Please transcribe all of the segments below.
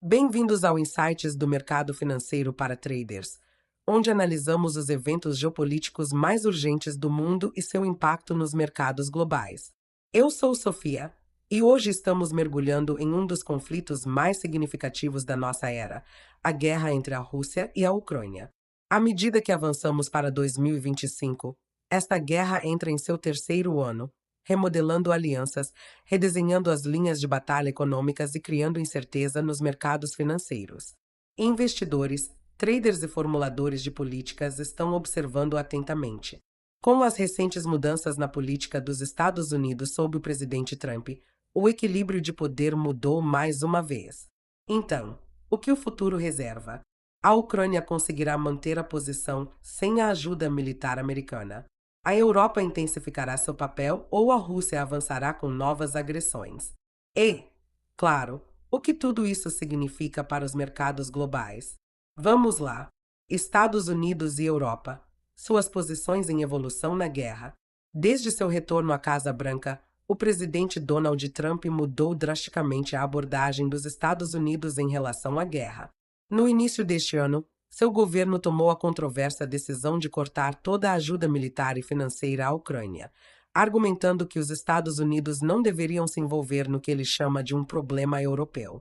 Bem-vindos ao Insights do Mercado Financeiro para Traders, onde analisamos os eventos geopolíticos mais urgentes do mundo e seu impacto nos mercados globais. Eu sou Sofia, e hoje estamos mergulhando em um dos conflitos mais significativos da nossa era, a guerra entre a Rússia e a Ucrânia. À medida que avançamos para 2025, esta guerra entra em seu terceiro ano, remodelando alianças, redesenhando as linhas de batalha econômicas e criando incerteza nos mercados financeiros. Investidores, traders e formuladores de políticas estão observando atentamente. Com as recentes mudanças na política dos Estados Unidos sob o presidente Trump, o equilíbrio de poder mudou mais uma vez. Então, o que o futuro reserva? A Ucrânia conseguirá manter a posição sem a ajuda militar americana? A Europa intensificará seu papel ou a Rússia avançará com novas agressões? E, claro, o que tudo isso significa para os mercados globais? Vamos lá. Estados Unidos e Europa. Suas posições em evolução na guerra. Desde seu retorno à Casa Branca, o presidente Donald Trump mudou drasticamente a abordagem dos Estados Unidos em relação à guerra. No início deste ano, seu governo tomou a controversa decisão de cortar toda a ajuda militar e financeira à Ucrânia, argumentando que os Estados Unidos não deveriam se envolver no que ele chama de um problema europeu.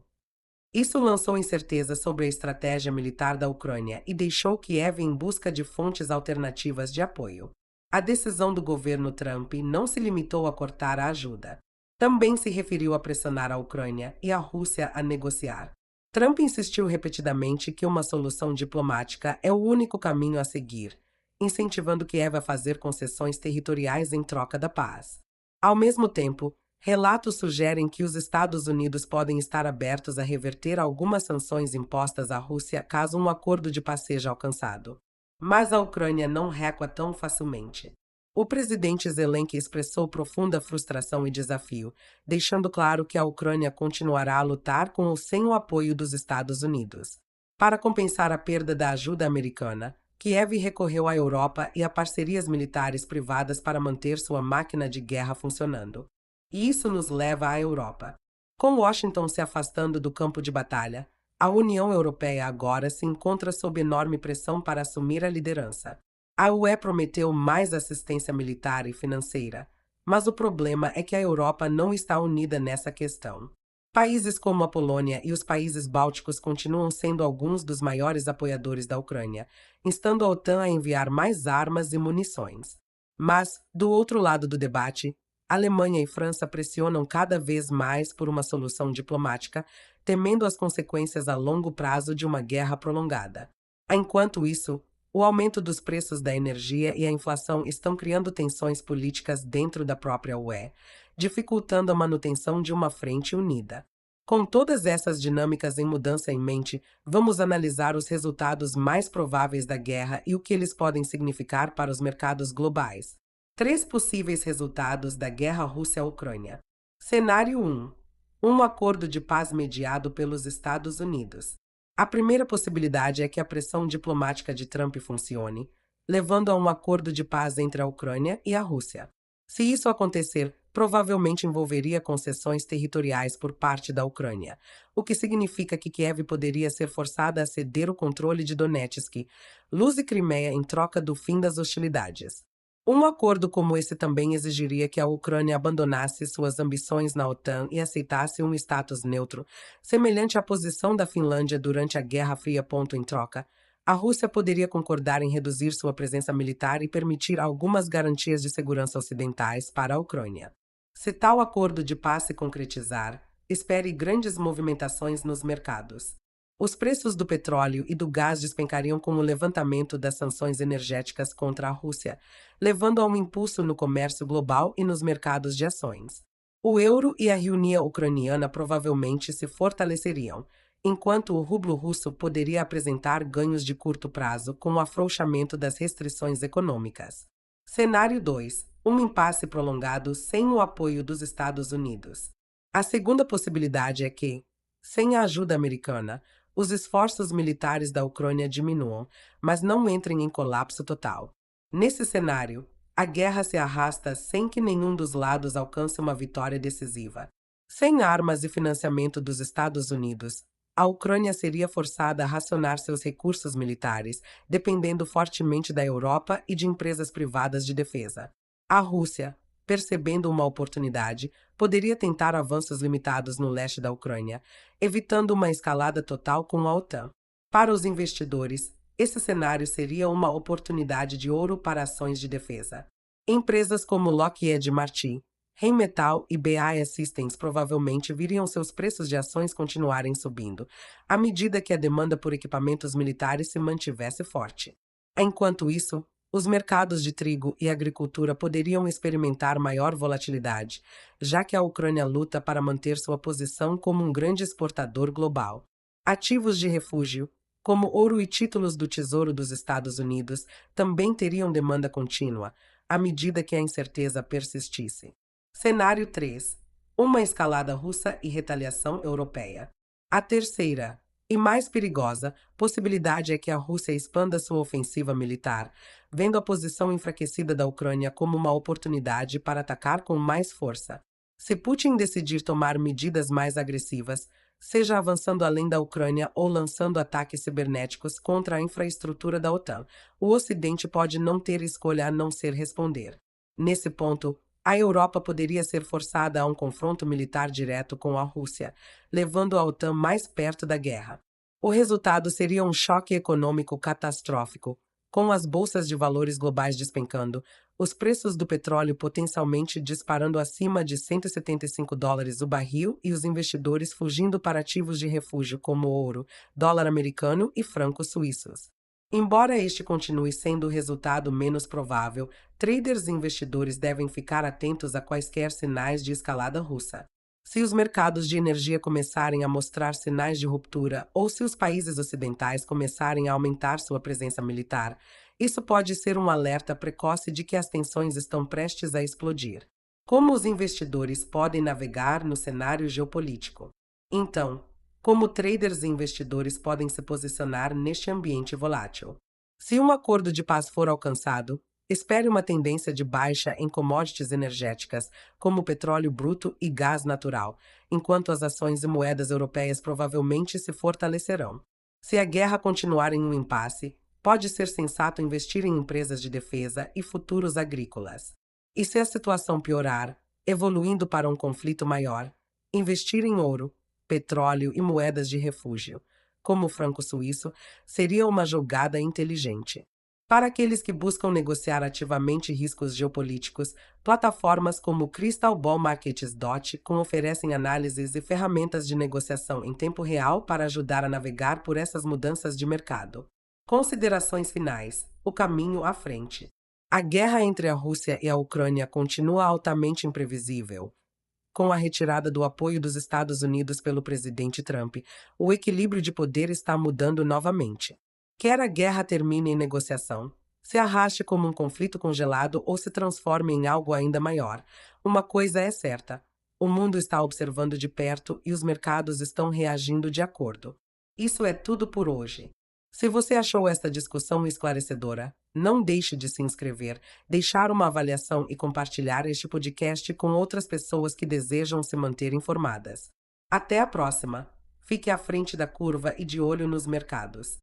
Isso lançou incerteza sobre a estratégia militar da Ucrânia e deixou Kiev em busca de fontes alternativas de apoio. A decisão do governo Trump não se limitou a cortar a ajuda. Também se referiu a pressionar a Ucrânia e a Rússia a negociar. Trump insistiu repetidamente que uma solução diplomática é o único caminho a seguir, incentivando Kiev a fazer concessões territoriais em troca da paz. Ao mesmo tempo, relatos sugerem que os Estados Unidos podem estar abertos a reverter algumas sanções impostas à Rússia caso um acordo de paz seja alcançado. Mas a Ucrânia não recua tão facilmente. O presidente Zelensky expressou profunda frustração e desafio, deixando claro que a Ucrânia continuará a lutar com ou sem o apoio dos Estados Unidos. Para compensar a perda da ajuda americana, Kiev recorreu à Europa e a parcerias militares privadas para manter sua máquina de guerra funcionando. E isso nos leva à Europa. Com Washington se afastando do campo de batalha, a União Europeia agora se encontra sob enorme pressão para assumir a liderança. A UE prometeu mais assistência militar e financeira, mas o problema é que a Europa não está unida nessa questão. Países como a Polônia e os países bálticos continuam sendo alguns dos maiores apoiadores da Ucrânia, instando a OTAN a enviar mais armas e munições. Mas, do outro lado do debate, Alemanha e França pressionam cada vez mais por uma solução diplomática, temendo as consequências a longo prazo de uma guerra prolongada. Enquanto isso, o aumento dos preços da energia e a inflação estão criando tensões políticas dentro da própria UE, dificultando a manutenção de uma frente unida. Com todas essas dinâmicas em mudança em mente, vamos analisar os resultados mais prováveis da guerra e o que eles podem significar para os mercados globais. 3 possíveis resultados da guerra Rússia-Ucrânia. Cenário 1. Um acordo de paz mediado pelos Estados Unidos. A primeira possibilidade é que a pressão diplomática de Trump funcione, levando a um acordo de paz entre a Ucrânia e a Rússia. Se isso acontecer, provavelmente envolveria concessões territoriais por parte da Ucrânia, o que significa que Kiev poderia ser forçada a ceder o controle de Donetsk, Luz e Crimeia em troca do fim das hostilidades. Um acordo como esse também exigiria que a Ucrânia abandonasse suas ambições na OTAN e aceitasse um status neutro, semelhante à posição da Finlândia durante a Guerra Fria. Em troca, a Rússia poderia concordar em reduzir sua presença militar e permitir algumas garantias de segurança ocidentais para a Ucrânia. Se tal acordo de paz se concretizar, espere grandes movimentações nos mercados. Os preços do petróleo e do gás despencariam com o levantamento das sanções energéticas contra a Rússia, levando a um impulso no comércio global e nos mercados de ações. O euro e a hryvnia ucraniana provavelmente se fortaleceriam, enquanto o rublo russo poderia apresentar ganhos de curto prazo com o afrouxamento das restrições econômicas. Cenário 2. Um impasse prolongado sem o apoio dos Estados Unidos. A segunda possibilidade é que, sem a ajuda americana, os esforços militares da Ucrânia diminuam, mas não entrem em colapso total. Nesse cenário, a guerra se arrasta sem que nenhum dos lados alcance uma vitória decisiva. Sem armas e financiamento dos Estados Unidos, a Ucrânia seria forçada a racionar seus recursos militares, dependendo fortemente da Europa e de empresas privadas de defesa. A Rússia, percebendo uma oportunidade, poderia tentar avanços limitados no leste da Ucrânia, evitando uma escalada total com a OTAN. Para os investidores, esse cenário seria uma oportunidade de ouro para ações de defesa. Empresas como Lockheed Martin, Rheinmetall e BAE Systems provavelmente viriam seus preços de ações continuarem subindo, à medida que a demanda por equipamentos militares se mantivesse forte. Enquanto isso, os mercados de trigo e agricultura poderiam experimentar maior volatilidade, já que a Ucrânia luta para manter sua posição como um grande exportador global. Ativos de refúgio, como ouro e títulos do Tesouro dos Estados Unidos, também teriam demanda contínua, à medida que a incerteza persistisse. Cenário 3. Uma escalada russa e retaliação europeia. A terceira, e mais perigosa, possibilidade é que a Rússia expanda sua ofensiva militar, vendo a posição enfraquecida da Ucrânia como uma oportunidade para atacar com mais força. Se Putin decidir tomar medidas mais agressivas, seja avançando além da Ucrânia ou lançando ataques cibernéticos contra a infraestrutura da OTAN, o Ocidente pode não ter escolha a não ser responder. Nesse ponto, a Europa poderia ser forçada a um confronto militar direto com a Rússia, levando a OTAN mais perto da guerra. O resultado seria um choque econômico catastrófico, com as bolsas de valores globais despencando, os preços do petróleo potencialmente disparando acima de $175 o barril e os investidores fugindo para ativos de refúgio como ouro, dólar americano e francos suíços. Embora este continue sendo o resultado menos provável, traders e investidores devem ficar atentos a quaisquer sinais de escalada russa. Se os mercados de energia começarem a mostrar sinais de ruptura ou se os países ocidentais começarem a aumentar sua presença militar, isso pode ser um alerta precoce de que as tensões estão prestes a explodir. Como os investidores podem navegar no cenário geopolítico? Então, como traders e investidores podem se posicionar neste ambiente volátil? Se um acordo de paz for alcançado, espere uma tendência de baixa em commodities energéticas, como petróleo bruto e gás natural, enquanto as ações e moedas europeias provavelmente se fortalecerão. Se a guerra continuar em um impasse, pode ser sensato investir em empresas de defesa e futuros agrícolas. E se a situação piorar, evoluindo para um conflito maior, investir em ouro, petróleo e moedas de refúgio, como o franco suíço, seria uma jogada inteligente. Para aqueles que buscam negociar ativamente riscos geopolíticos, plataformas como Crystal Ball Markets.com oferecem análises e ferramentas de negociação em tempo real para ajudar a navegar por essas mudanças de mercado. Considerações finais. O caminho à frente. A guerra entre a Rússia e a Ucrânia continua altamente imprevisível. Com a retirada do apoio dos Estados Unidos pelo presidente Trump, o equilíbrio de poder está mudando novamente. Quer a guerra termine em negociação, se arraste como um conflito congelado ou se transforme em algo ainda maior, uma coisa é certa: o mundo está observando de perto e os mercados estão reagindo de acordo. Isso é tudo por hoje. Se você achou esta discussão esclarecedora, não deixe de se inscrever, deixar uma avaliação e compartilhar este podcast com outras pessoas que desejam se manter informadas. Até a próxima! Fique à frente da curva e de olho nos mercados.